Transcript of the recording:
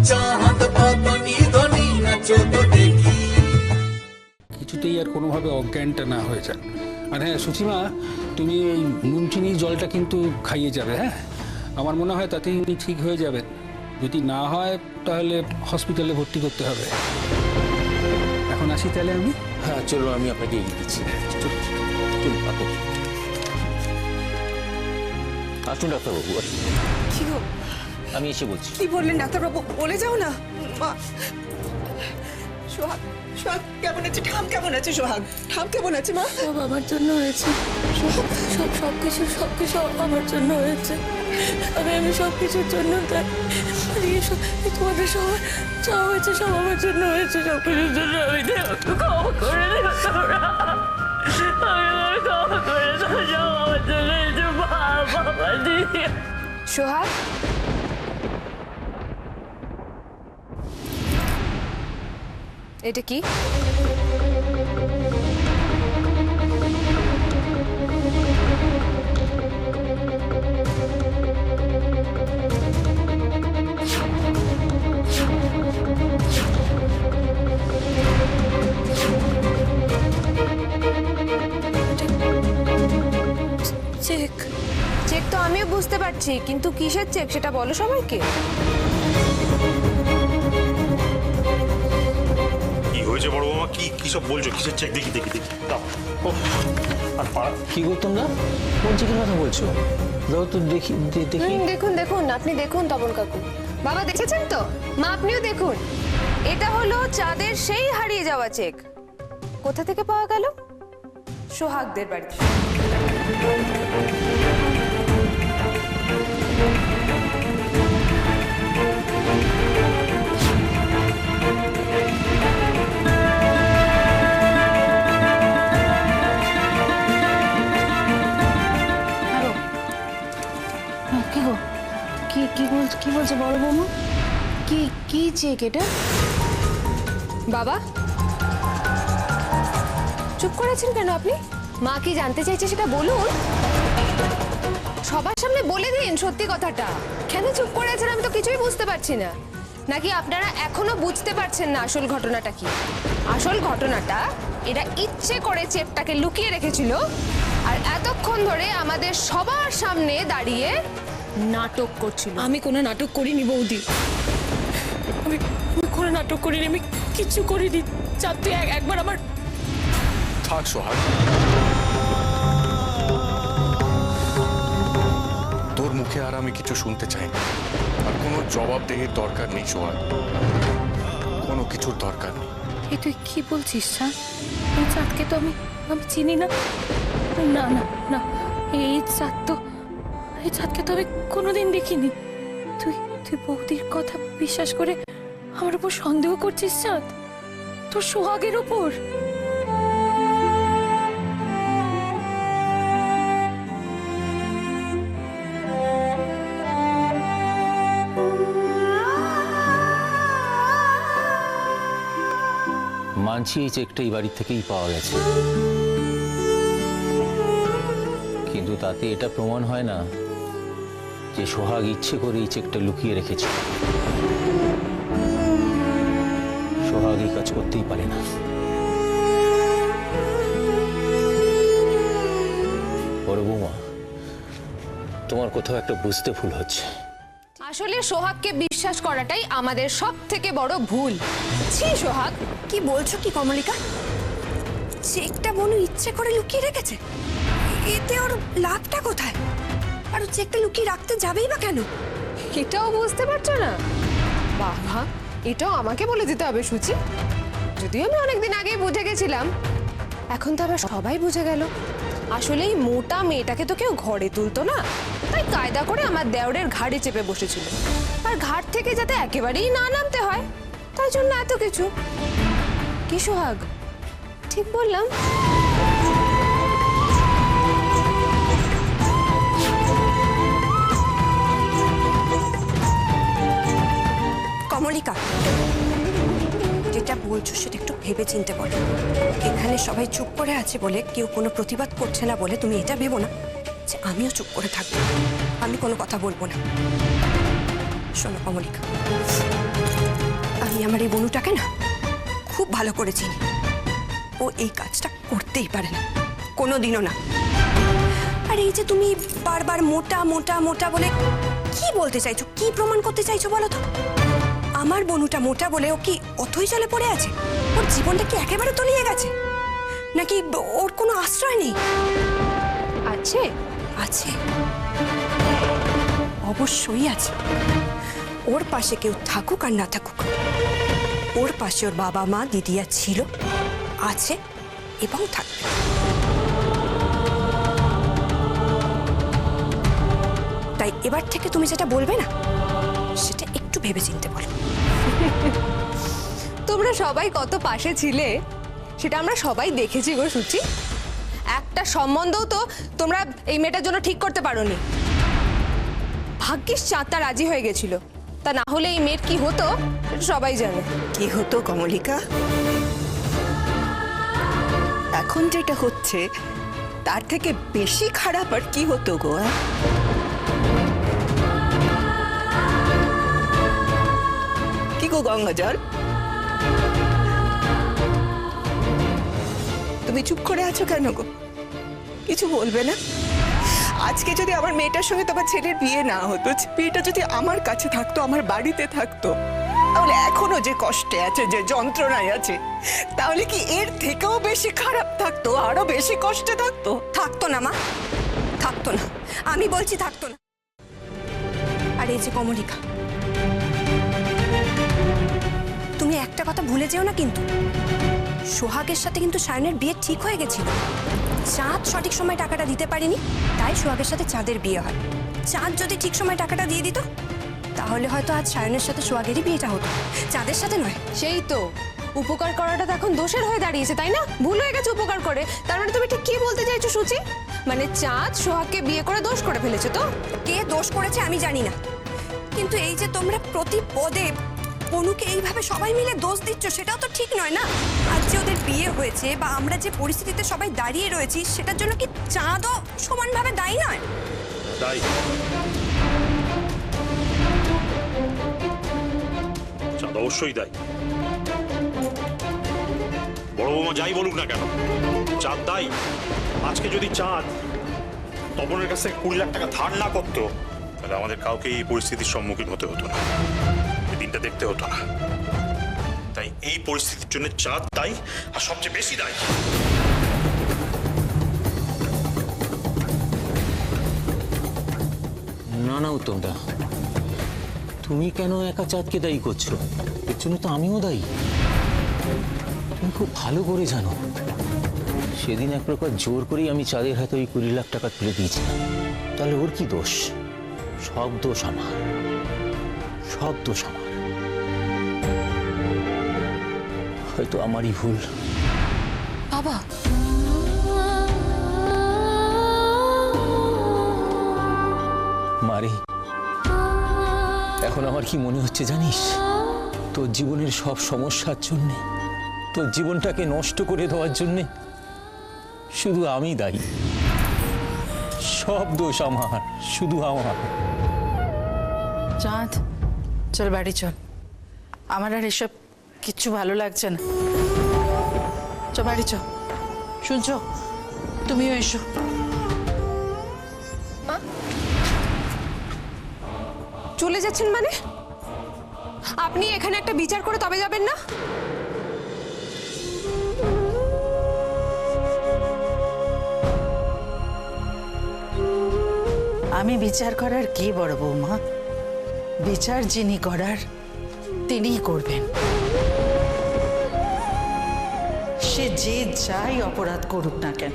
চাঁদ বদনি ধনি নাচো তো দেখি। কিছুতেই আর কোনোভাবে অজ্ঞানটা না হয়ে যান। আর হ্যাঁ সুচিমা, তুমি এই নুন চিনির জলটা কিন্তু খাইয়ে যাবে। হ্যাঁ, আমার মনে হয় তাতেই উনি ঠিক হয়ে যাবেন। যদি না হয় তাহলে হসপিটালে ভর্তি করতে হবে। এখন আসি তাহলে আমি। হ্যাঁ চলো, আমি আপনাকে এগিয়ে দিচ্ছি। চলুন আপনি আসুন ডাক্তারবাবু, আসুন। কি গো, আমি এসে বলছি। কি বললেন ডাক্তারবাবু? বলে যাও না। মা, সোহাগ, সোহাগ কেমন আছে? ঠাম কেমন আছে? সোহাগ, ঠাম কেমন আছে মা? সব আমার জন্য হয়েছে। সবকিছু আমার জন্য হয়েছে। আমি সবকিছুর জন্য তোমাদের সবার যা হয়েছে সব আমার জন্য হয়েছে। সবকিছুর জন্য আমি ক্ষমা করে দেবো তোমরা। আমি ক্ষমা করে দেবো, সব আমার জন্য হয়েছে। বাবা দিদি। সোহাগ, এটা কি? চেক। চেক তো আমিও বুঝতে পারছি, কিন্তু কিসের চেক সেটা বলো সবাইকে। কি হয়েছে বড় মামা? কি সব বলছো? কিসের চেক? দেখি দেখি দেখি দাও। ওহ, আর পাড়া কি গো তোমরা কোন চেকের কথা বলছো? দাও তো দেখি দেখি। দেখুন দেখুন, আপনি দেখুন তপন কাকু। বাবা দেখেছেন তো? মা আপনিও দেখুন। এটা হলো চাঁদের সেই হারিয়ে যাওয়া চেক। কোথা থেকে পাওয়া গেল? সোহাগদের বাড়ি থেকে। কি গো, কি বলছে বড় বৌমা? কি চেক এটা? বাবা চুপ করেছেন কেন আপনি? মা কি জানতে চাইছে সেটা বলুন। সবার সামনে বলে দিন সত্যি কথাটা। কেন চুপ করে আছেন? আমি তো কিছুই বুঝতে পারছি না। নাকি আপনারা এখনো বুঝতে পারছেন না আসল ঘটনাটা কি? আসল ঘটনাটা, এরা ইচ্ছে করে চেপটাকে লুকিয়ে রেখেছিল আর এতক্ষণ ধরে আমাদের সবার সামনে দাঁড়িয়ে নাটক করছিল। আমি কোনো নাটক করিনি বৌদি। আমি কোনো নাটক করিনি, আমি কিচ্ছু করিনি। চাঁদ তুই একবার আমার। থাক সোহাগ, তোর মুখে আর আমি কিছু শুনতে চাই না। আর কোনো জবাবদেহির দরকার নেই সোহাগ, কোনো কিছুর দরকার নেই। এই তুই কি বলছিস চাঁদ? এই চাঁদকে তো আমি চিনি না। না না না, এই চাঁদকে তো আমি কোনোদিন দেখিনি। তুই বৌদির কথা বিশ্বাস করে আমার উপর সন্দেহ করছিস চাঁদ? তোর সোহাগের উপর? মানছি এই চেকটা এই বাড়ি থেকেই পাওয়া গেছে, কিন্তু তাতে এটা প্রমাণ হয় না যে সোহাগ ইচ্ছে করে এই চেকটা লুকিয়ে রেখেছে। সোহাগ এই কাজ করতেই পারে না। বড় বৌমা, তোমার কোথাও একটা বুঝতে ভুল হচ্ছে। আসলে সোহাগকে বিশ্বাস করাটাই আমাদের সব থেকে বড় ভুল। ছি সোহাগ, কি বলছো কি কমলিকা? চেকটা বনু ইচ্ছে করে লুকিয়ে রেখেছে? এতে ওর লাভটা কোথায়? আর ও চেকটা লুকিয়ে রাখতে যাবেই বা কেন? এটাও বুঝতে পারছো না? বাবা, এটাও আমাকে বলে দিতে হবে সুচি? যদিও আমি অনেকদিন আগেই বুঝে গেছিলাম, এখন তো আবার সবাই বুঝে গেল। আসলে এই মোটা মেয়েটাকে তো কেউ ঘরে তুলতো না, তাই কায়দা করে আমার দেওরের ঘাড়ে চেপে বসেছিল। আর ঘাট থেকে যাতে একেবারেই না নামতে হয়, তাই জন্য এত কিছু। কি সোহাগ, ঠিক বললাম? কমলিকা, যেটা বলছো সেটা একটু ভেবে চিন্তে বলো। এখানে সবাই চুপ করে আছে বলে, কেউ কোনো প্রতিবাদ করছে না বলে তুমি এটা ভেবো না যে আমিও চুপ করে থাকবো, আমি কোনো কথা বলবো না। শোনো কমলিকা, আমার এই বনুটাকে না খুব ভালো করে চিনি। ও এই কাজটা করতেই পারে না, কোনোদিনও না। আর এই যে তুমি বারবার মোটা মোটা মোটা বলে কি বলতে চাইছো, কি প্রমাণ করতে চাইছো বলো তো? আমার বনুটা মোটা বলে ও কি অথই চলে পড়ে আছে? ওর জীবনটা কি একেবারে তলিয়ে গেছে, নাকি ওর কোনো আশ্রয় নেই? আছে আছে, অবশ্যই আছে। ওর পাশে কেউ থাকুক আর না থাকুক, ওর পাশে ওর বাবা মা দিদিয়া ছিল, আছে এবং থাকবে। তাই এবার থেকে তুমি যেটা বলবে না, সেটা একটু ভেবেচিন্তে বলো। তোমরা সবাই কত পাশে ছিলে সেটা আমরা সবাই দেখেছি গো সুচি। একটা সম্বন্ধও তো তোমরা এই মেয়েটার জন্য ঠিক করতে পারোনি। ভাগ্যিস চাঁদটা রাজি হয়ে গেছিল, তা না হলে এই মেয়ের কি হতো সেটা সবাই জানে। কি হতো কমলিকা? এখন যেটা হচ্ছে তার থেকে বেশি খারাপ আর কি হতো গো? কি গো গঙ্গাজল, তুমি চুপ করে আছো কেন গো? কিছু বলবে না? আজকে যদি আমার মেয়েটার সঙ্গে তোমার ছেলের বিয়ে না হতো, মেয়েটা যদি আমার কাছে থাকতো, আমার বাড়িতে থাকতো, তাহলে এখনো যে কষ্টে আছে, যে যন্ত্রণায় আছে, তাহলে কি এর থেকেও বেশি খারাপ থাকতো, আরো বেশি কষ্টে থাকতো? থাকতো না মা, থাকতো না, আমি বলছি থাকতো না। আর এই যে কমলিকা, তুমি একটা কথা ভুলে যেও না কিন্তু, সোহাগের সাথে কিন্তু সায়নের বিয়ে ঠিক হয়ে গেছিল। চাঁদ সঠিক সময় টাকাটা দিতে পারেনি, তাই সোহাগের সাথে চাঁদের বিয়ে হয়। চাঁদ যদি ঠিক সময় টাকাটা দিয়ে দিত, তাহলে হয়তো আজ সায়নের সাথে সোহাগেরই বিয়েটা হতো, চাঁদের সাথে নয়। সেই তো, উপকার করাটা তো এখন দোষের হয়ে দাঁড়িয়েছে, তাই না? ভুল হয়ে গেছে উপকার করে। তার মানে তুমি ঠিক কি বলতে চাইছো সুচি? মানে চাঁদ সোহাগকে বিয়ে করে দোষ করে ফেলেছে? তো কে দোষ করেছে আমি জানি না, কিন্তু এই যে তোমরা প্রতি পদে অনুকে এইভাবে সবাই মিলে দোষ দিচ্ছ, সেটাও তো ঠিক নয় না। আজ যে ওদের বিয়ে হয়েছে বা আমরা যে পরিস্থিতিতে সবাই দাঁড়িয়ে রয়েছি, সেটার জন্য কি চাঁদও সমানভাবে দায়ী নয়? তাই চাঁদ অবশ্যই দায়ী। বড় বৌমা যাই বলুক না কেন, চাঁদ দায়ী। আজকে যদি চাঁদ তপনের কাছ থেকে 20 লাখ টাকা ধার না করতো, তাহলে আমাদের কাউকে এই পরিস্থিতির সম্মুখীন হতে হতো না, এই দিনটা দেখতে হতো না। তাই এই পরিস্থিতির জন্য চাঁদ দায়ী, আর সবচেয়ে বেশি দায়ী। না না উত্তমদা, তুমি কেন একা চাঁদকে দায়ী করছো? এর জন্য তো আমিও দায়ী। তুমি খুব ভালো করে জানো, সেদিন এক প্রকার জোর করেই আমি চাঁদের হাতে ওই 20 লাখ টাকা তুলে দিয়েছিলাম। তাহলে ওর কি দোষ? সব দোষ আমার, সব দোষ আমার। হয়তো আমারই ভুল। বাবা, মারে, এখন আমার কি মনে হচ্ছে জানিস? তোর জীবনের সব সমস্যার জন্যে, তোর জীবনটাকে নষ্ট করে দেওয়ার জন্যে শুধু আমি দায়ী। সব দোষ আমার, শুধু আমার। চাঁদ, চল বাড়ি চল, আমার আর এসব কিচ্ছু ভালো লাগছে না। চ বাড়ি চ। শুনছ, তুমিও এসো। চলে যাচ্ছেন মানে? আপনি এখানে একটা বিচার করে তবে যাবেন না? আমি বিচার করার কি বড় বৌমা? বিচার যিনি করার তিনিই করবেন। সে যে যাই অপরাধ করুক না কেন,